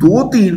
2-3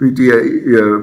PTI,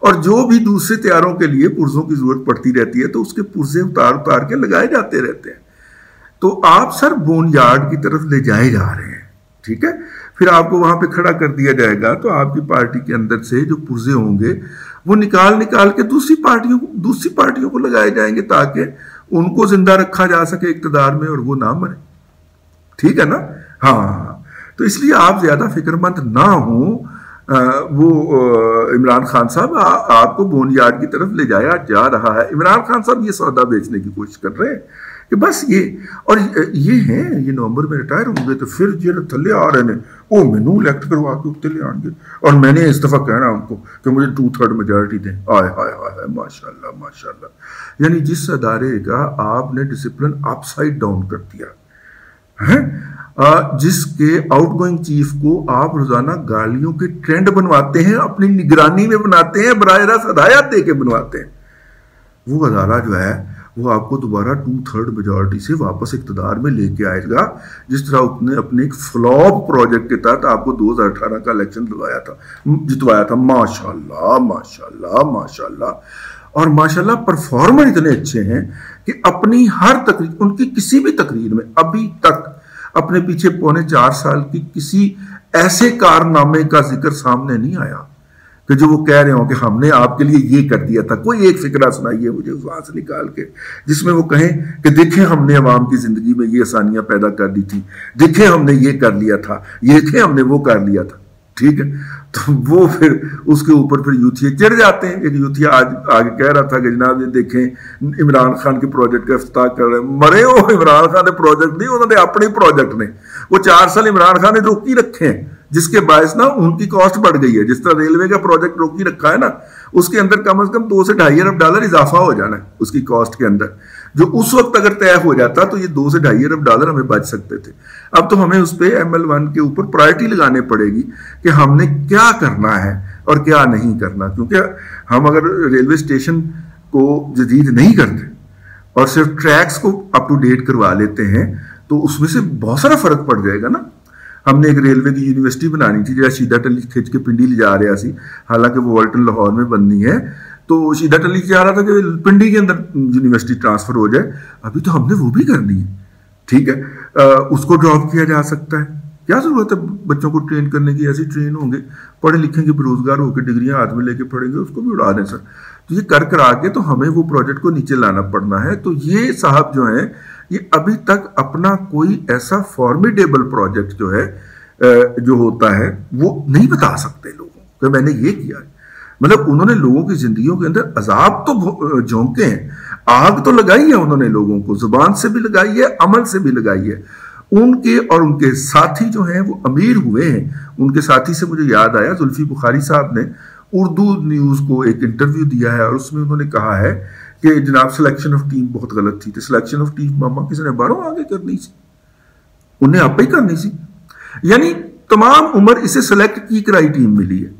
اور جو بھی دوسرے تیاروں کے لیے پرزوں کی ضرورت پڑتی رہتی ہے تو اس کے پرزے اتار کے لگائے جاتے رہتے ہیں. تو آپ سر بون یارڈ کی طرف لے جائے جا رہے ہیں, ٹھیک ہے. پھر آپ کو وہاں پہ کھڑا کر دیا جائے گا تو آپ کی پارٹی کے اندر سے جو پرزے ہوں گے وہ نکال کے دوسری پارٹیوں کو لگائے جائیں گے تاکہ ان کو زندہ رکھا جا سکے اقتدار میں اور وہ نہ مرے, ٹھیک ہے نا. ہاں, تو اس لیے آپ زیادہ فکر مند نہ ہوں. وہ عمران خان صاحب آپ کو بون یارڈ کی طرف لے جایا جا رہا ہے. عمران خان صاحب یہ سودا بیچنے کی کوشش کر رہے ہیں کہ بس یہ ہیں, یہ نومبر میں ریٹائر ہوں گے تو پھر یہ تھلے آ رہے ہیں, او مینو الیکٹ کروا کے اتنے لے آئیں گے اور میں نے اس دفعہ کہنا ان کو کہ مجھے 2/3 میجارٹی دیں. آئے ہائے ہائے ماشاء اللہ ماشاء اللہ. یعنی جس ادارے کا آپ نے ڈسپلن اپ سائڈ ڈاؤن کر دیا ہے, جس کے آؤٹ گوئنگ چیف کو آپ روزانہ گالیوں کے ٹرینڈ بنواتے ہیں, اپنی نگرانی میں بناتے ہیں, براہ راست ہدایات دے کے بنواتے ہیں, وہ ادارہ جو ہے وہ آپ کو دوبارہ 2/3 میجارٹی سے واپس اقتدار میں لے کے آئے گا, جس طرح اس نے اپنے ایک فلاپ پروجیکٹ کے تحت آپ کو 2018 کا الیکشن جتوایا تھا. ماشاء اللہ ماشاء اللہ ماشاء اللہ. اور ماشاءاللہ پرفارمر اتنے اچھے ہیں کہ اپنی ہر تقریر, ان کی کسی بھی تقریر میں ابھی تک اپنے پیچھے 4.25 سال کی کسی ایسے کارنامے کا ذکر سامنے نہیں آیا کہ جو وہ کہہ رہے ہوں کہ ہم نے آپ کے لیے یہ کر دیا تھا. کوئی ایک فکرہ سنائیے مجھے وہاں سے نکال کے جس میں وہ کہیں کہ دیکھیں ہم نے عوام کی زندگی میں یہ آسانیاں پیدا کر دی تھی, دیکھیں ہم نے یہ کر لیا تھا, دیکھیں ہم نے وہ کر لیا تھا, ٹھیک ہے. تو وہ پھر اس کے اوپر پھر یوتھیے چڑھ جاتے ہیں. ایک یوتھیا آج آگے کہہ رہا تھا کہ جناب یہ دیکھیں عمران خان کے پروجیکٹ کا افتتاح کر رہے ہیں. مرے ہو, عمران خان نے پروجیکٹ نہیں, انہوں نے اپنے پروجیکٹ نے وہ 4 سال عمران خان نے روکی رکھے ہیں, جس کے باعث نا ان کی کاسٹ بڑھ گئی ہے. جس طرح ریلوے کا پروجیکٹ روکی رکھا ہے نا, اس کے اندر کم از کم $2 سے $2.5 ارب اضافہ ہو جانا ہے اس کی کاسٹ کے اندر, جو اس وقت اگر طے ہو جاتا تو یہ $2 سے $2.5 ارب ہمیں بچ سکتے تھے. اب تو ہمیں اس پہ ML1 کے اوپر پرائرٹی لگانے پڑے گی کہ ہم نے کیا کرنا ہے اور کیا نہیں کرنا, کیونکہ ہم اگر ریلوے اسٹیشن کو جدید نہیں کرتے اور صرف ٹریکس کو اپ ٹو ڈیٹ کروا لیتے ہیں تو اس میں سے بہت سارا فرق پڑ جائے گا نا. ہم نے ایک ریلوے کی یونیورسٹی بنانی تھی جو شیدہ ٹلی کھینچ کے پنڈی لے جا رہا سی, حالانکہ وہ والٹن لاہور میں بننی ہے. تو شیدہ ٹلی چاہ رہا تھا کہ پنڈی کے اندر یونیورسٹی ٹرانسفر ہو جائے. ابھی تو ہم نے وہ بھی کرنی ہے, ٹھیک ہے. اس کو ڈراپ کیا جا سکتا ہے, کیا ضرورت ہے بچوں کو ٹرین کرنے کی, ایسی ٹرین ہوں گے پڑھے لکھیں گے بے روزگار ہو کے ڈگریاں ہاتھ میں لے کے پڑھیں گے, اس کو بھی اڑا دیں سر. تو یہ کرا کے تو ہمیں وہ پروجیکٹ کو نیچے لانا پڑنا ہے. تو یہ صاحب جو ہیں یہ ابھی تک اپنا کوئی ایسا فارمیڈیبل پروجیکٹ جو ہے جو ہوتا ہے وہ نہیں بتا سکتے لوگوں کہ میں نے یہ کیا ہے. مطلب انہوں نے لوگوں کی زندگیوں کے اندر عذاب تو جھونکے ہیں, آگ تو لگائی ہے انہوں نے لوگوں کو, زبان سے بھی لگائی ہے, عمل سے بھی لگائی ہے. ان کے اور ان کے ساتھی جو ہیں وہ امیر ہوئے ہیں. ان کے ساتھی سے مجھے یاد آیا, زلفی بخاری صاحب نے اردو نیوز کو ایک انٹرویو دیا ہے اور اس میں انہوں نے کہا ہے کہ جناب سلیکشن آف ٹیم بہت غلط تھی. سلیکشن آف ٹیم ماما کسی نے باہروں آگے کرنی سی, انہیں آپ ہی کرنی سی. یعنی تمام عمر اسے سلیکٹ کی کرائی ٹیم ملی ہے,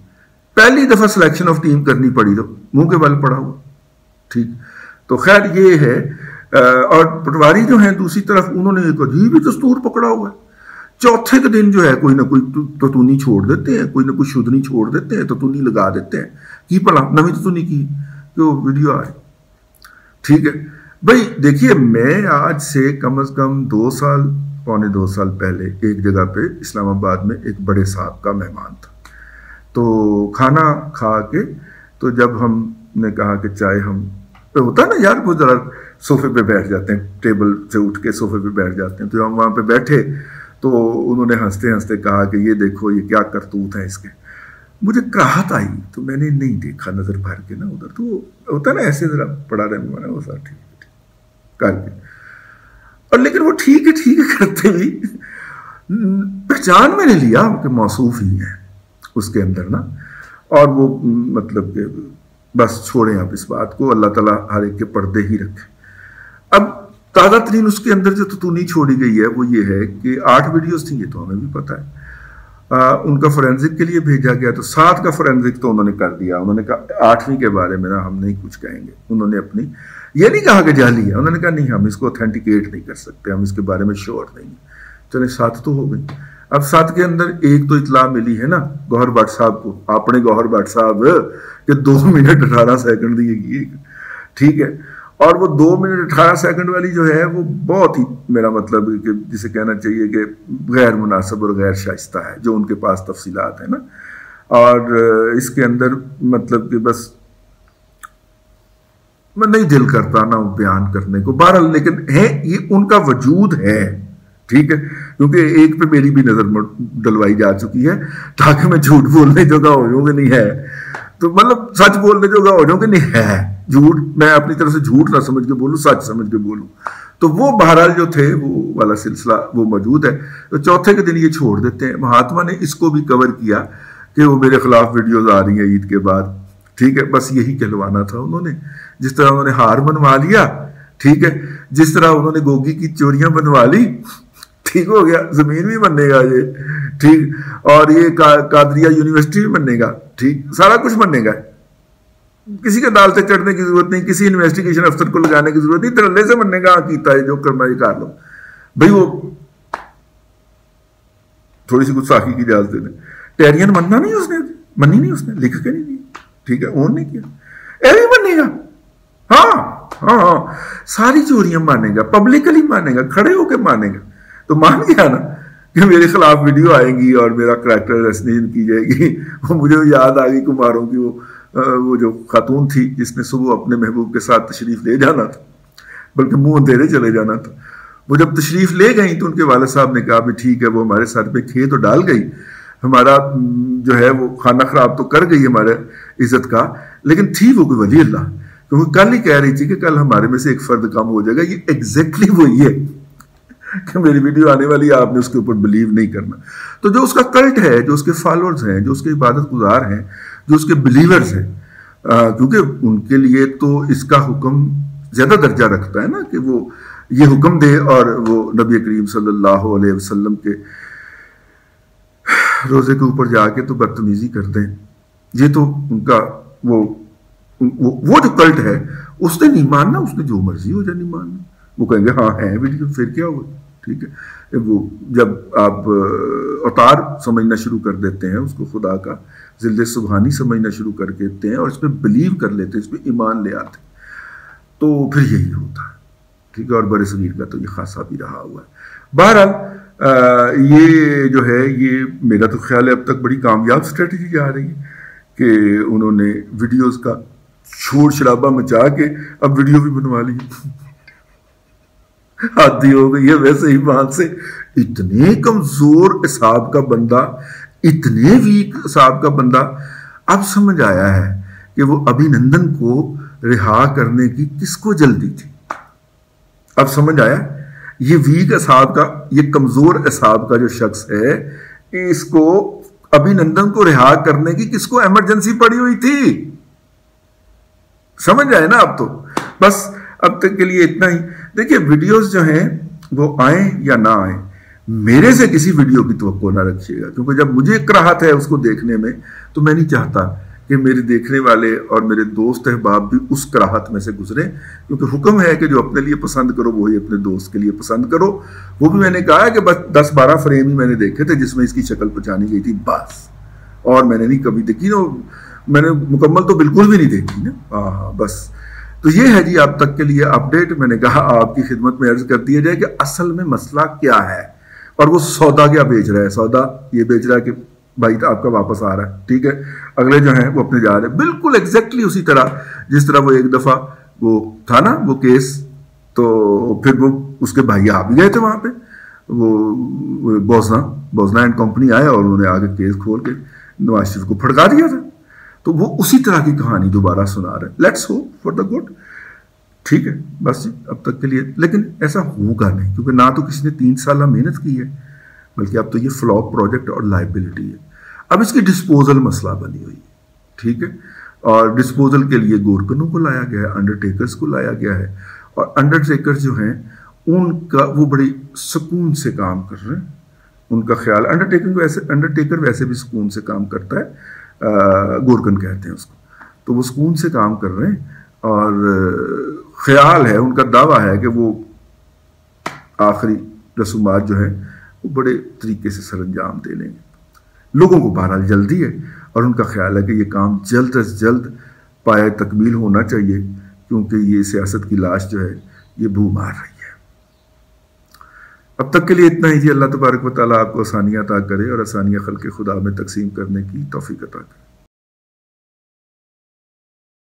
پہلی دفعہ سلیکشن آف ٹیم کرنی پڑی تو منہ کے بل پڑا ہوا, ٹھیک. تو خیر یہ ہے. اور پٹواری جو ہیں دوسری طرف انہوں نے ایک عجیب ہی دستور پکڑا ہوا ہے. چوتھے کے دن جو ہے کوئی نہ کوئی تتونی چھوڑ دیتے ہیں, کوئی نہ کوئی شدنی چھوڑ دیتے ہیں, تتونی لگا دیتے ہیں. کی پڑا نویں تتونی کی کہ وہ ویڈیو آئے, ٹھیک ہے. بھائی دیکھیے, میں آج سے کم از کم 2 سال پہلے ایک جگہ پہ اسلام آباد میں ایک بڑے صاحب کا مہمان تھا. تو کھانا کھا کے تو جب ہم نے کہا کہ چائے ہم ہوتا ہے نا یار, وہ ذرا صوفے پہ بیٹھ جاتے ہیں, ٹیبل سے اٹھ کے صوفے پہ بیٹھ جاتے ہیں. تو ہم وہاں پہ بیٹھے تو انہوں نے ہنستے ہنستے کہا کہ یہ دیکھو یہ کیا کرتوت ہے اس کے. مجھے کراہت آئی تو میں نے نہیں دیکھا نظر بھر کے نا ادھر, تو ہوتا ہے نا ایسے ذرا پڑا رہے وہ سر ٹھیک کر کے, اور لیکن وہ ٹھیک ہے کرتے بھی پہچان میں نے لیا کہ موصوف ہی ہے اس کے اندر نا. اور وہ مطلب کہ بس چھوڑیں آپ اس بات کو, اللہ تعالیٰ ہر ایک کے پردے ہی رکھے. اب تازہ ترین اس کے اندر جو تتونی چھوڑی گئی ہے وہ یہ ہے کہ 8 ویڈیوز تھیں, یہ تو ہمیں بھی پتہ ہے. ان کا فورینزک کے لیے بھیجا گیا تو 7 کا فورینزک تو انہوں نے کر دیا. انہوں نے کہا 8ویں کے بارے میں نا ہم نہیں کچھ کہیں گے. انہوں نے اپنی یہ نہیں کہا کہ جعلی ہے, انہوں نے کہا نہیں ہم اس کو اوتھینٹیکیٹ نہیں کر سکتے, ہم اس کے بارے میں شیور نہیں. چلے 7 تو ہو گئی. اب ساتھ کے اندر ایک تو اطلاع ملی ہے نا گوہر بٹ صاحب کو، اپنے گوہر بٹ صاحب کہ 2 منٹ 18 سیکنڈ دیے گی، ٹھیک ہے، اور وہ 2 منٹ 18 سیکنڈ والی جو ہے وہ بہت ہی میرا مطلب کہ جسے کہنا چاہیے کہ غیر مناسب اور غیر شائستہ ہے جو ان کے پاس تفصیلات ہیں نا، اور اس کے اندر مطلب کہ بس میں نہیں دل کرتا نا بیان کرنے کو، بہرحال لیکن ہے یہ ان کا وجود ہے، ٹھیک ہے، کیونکہ ایک پہ میری بھی نظر ڈلوائی جا چکی ہے تاکہ میں جھوٹ بولنے جگہ ہو جاؤں کہ نہیں ہے، تو مطلب سچ بولنے جگہ ہو جاؤں کہ نہیں ہے، جھوٹ میں اپنی طرف سے جھوٹ نہ سمجھ کے بولوں، سچ سمجھ کے بولوں، تو وہ بہرحال جو تھے وہ والا سلسلہ وہ موجود ہے۔ تو چوتھے کے دن یہ چھوڑ دیتے ہیں، مہاتما نے اس کو بھی کور کیا کہ وہ میرے خلاف ویڈیوز آ رہی ہیں عید کے بعد، ٹھیک ہے، بس یہی کہلوانا تھا انہوں نے، جس طرح انہوں نے ہار بنوا لیا، ٹھیک ہے، جس طرح انہوں نے گوگی کی چوریاں بنوا لی، ٹھیک ہو گیا، زمین بھی بننے گا یہ، ٹھیک، اور یہ قادریہ یونیورسٹی بھی بننے گا، ٹھیک، سارا کچھ بننے گا، کسی کے دال سے چڑھنے کی ضرورت نہیں، کسی انویسٹیگیشن افسر کو لگانے کی ضرورت نہیں، ترلے سے بننے گا، کیتا ہے جو کرنا یہ کر لو بھائی، وہ تھوڑی سی کچھ ساخی کی اجازت دے دیں، ٹیرین بننا نہیں اس نے، منی نہیں اس نے، لکھ کے نہیں دی، ٹھیک ہے، اون نہیں کیا، اے بھی بننے گا، ہاں ہاں ہاں، ساری چوریاں مانے گا، پبلکلی مانے گا، کھڑے ہو کے مانے گا، تو مان گیا نا کہ میرے خلاف ویڈیو آئے گی اور میرا کریکٹر ریسنیشن کی جائے گی، مجھے یاد آ گئی کماروں کی وہ جو خاتون تھی جس نے صبح اپنے محبوب کے ساتھ تشریف لے جانا تھا، بلکہ منہ اندھیرے چلے جانا تھا، وہ جب تشریف لے گئیں تو ان کے والد صاحب نے کہا بھی ٹھیک ہے، وہ ہمارے سر پہ کھے تو ڈال گئی، ہمارا جو ہے وہ کھانا خراب تو کر گئی ہمارے عزت کا، لیکن تھی وہ کوئی ولی اللہ، کیونکہ کل ہی کہہ رہی تھی کہ کل ہمارے میں سے ایک فرد کم ہو جائے گا، یہ ایگزیکٹلی وہی ہے کہ میری ویڈیو آنے والی ہے، آپ نے اس کے اوپر بلیو نہیں کرنا۔ تو جو اس کا کلٹ ہے، جو اس کے فالوورز ہیں، جو اس کے عبادت گزار ہیں، جو اس کے بلیورز ہیں، کیونکہ ان کے لیے تو اس کا حکم زیادہ درجہ رکھتا ہے نا کہ وہ یہ حکم دے اور وہ نبی کریم صلی اللہ علیہ وسلم کے روزے کے اوپر جا کے تو بدتمیزی کر دیں، یہ تو ان کا وہ جو کلٹ ہے، اس نے نہیں ماننا، اس نے جو مرضی ہو جائے نہیں ماننا، وہ کہیں گے ہاں ہے ویڈیو، پھر کیا ہوا، ٹھیک ہے، وہ جب آپ اوتار سمجھنا شروع کر دیتے ہیں، اس کو خدا کا ذل سبحانی سمجھنا شروع کر دیتے ہیں اور اس پہ بلیو کر لیتے ہیں، اس پہ ایمان لے آتے ہیں، تو پھر یہی ہوتا ہے، ٹھیک ہے، اور بڑے صغیر کا تو یہ خاصا بھی رہا ہوا ہے۔ بہرحال یہ جو ہے یہ میرا تو خیال ہے اب تک بڑی کامیاب اسٹریٹجی جا رہی ہے کہ انہوں نے ویڈیوز کا شور شرابہ مچا کے اب ویڈیو بھی بنوا لی، عادی ہو گئی ہے ویسے ہی بات سے، اتنے کمزور اعصاب کا بندہ، اتنے ویک اعصاب کا بندہ، اب سمجھ آیا ہے کہ وہ ابھی نندن کو رہا کرنے کی کس کو جلدی تھی، اب سمجھ آیا یہ ویک اعصاب کا، یہ کمزور اعصاب کا جو شخص ہے، اس کو ابھی نندن کو رہا کرنے کی کس کو ایمرجنسی پڑی ہوئی تھی، سمجھ آئے نا اب تو، بس اب تک کے لیے اتنا ہی۔ دیکھیں ویڈیوز جو ہیں وہ آئیں یا نہ آئیں، میرے سے کسی ویڈیو کی توقع نہ رکھیے گا، کیونکہ جب مجھے کراہت ہے اس کو دیکھنے میں تو میں نہیں چاہتا کہ میرے دیکھنے والے اور میرے دوست احباب بھی اس کراہت میں سے گزریں، کیونکہ حکم ہے کہ جو اپنے لیے پسند کرو وہی اپنے دوست کے لیے پسند کرو، وہ بھی میں نے کہا ہے کہ بس 10-12 فریم ہی میں نے دیکھے تھے جس میں اس کی شکل پہچانی گئی تھی بس، اور میں نے نہیں کبھی دیکھی نا، میں نے مکمل تو بالکل بھی نہیں دیکھی نا، ہاں بس۔ تو یہ ہے جی اب تک کے لیے اپڈیٹ، میں نے کہا آپ کی خدمت میں عرض کر دیا جائے کہ اصل میں مسئلہ کیا ہے، اور وہ سودا کیا بیچ رہا ہے، سودا یہ بیچ رہا ہے کہ بھائی آپ کا واپس آ رہا ہے، ٹھیک ہے، اگلے جو ہیں وہ اپنے جا رہے ہیں، بالکل ایگزیکٹلی اسی طرح جس طرح وہ ایک دفعہ وہ تھا نا وہ کیس، تو پھر وہ اس کے بھائی آ بھی گئے تھے وہاں پہ، وہ بوزنا اینڈ کمپنی آئے اور انہوں نے آگے کیس کھول کے نواز شریف کو پھڑکا دیا تھا، تو وہ اسی طرح کی کہانی دوبارہ سنا رہے ہیں، let's hope for the good, ٹھیک ہے، بس اب تک کے لیے، لیکن ایسا ہوگا نہیں، کیونکہ نہ تو کسی نے 3 سالہ محنت کی ہے، بلکہ اب تو یہ فلاپ پروجیکٹ اور لائبلٹی ہے، اب اس کی ڈسپوزل مسئلہ بنی ہوئی ہے، ٹھیک ہے، اور ڈسپوزل کے لیے گورکنوں کو لایا گیا ہے، انڈرٹیکرز کو لایا گیا ہے، اور انڈرٹیکرز جو ہیں ان کا وہ بڑی سکون سے کام کر رہے ہیں، ان کا خیال انڈرٹیکر ویسے بھی سکون سے کام کرتا ہے، گورکن کہتے ہیں اس کو، تو وہ سکون سے کام کر رہے ہیں، اور خیال ہے، ان کا دعویٰ ہے کہ وہ آخری رسومات جو ہیں وہ بڑے طریقے سے سر انجام دے لیں گے۔ لوگوں کو بہرحال جلدی ہے اور ان کا خیال ہے کہ یہ کام جلد از جلد پائے تکمیل ہونا چاہیے، کیونکہ یہ سیاست کی لاش جو ہے یہ بو مار رہی ہے۔ اب تک کے لیے اتنا ہی جی۔ اللہ تبارک و تعالیٰ آپ کو آسانیاں عطا کرے اور آسانیاں خلق خدا میں تقسیم کرنے کی توفیق عطا کرے۔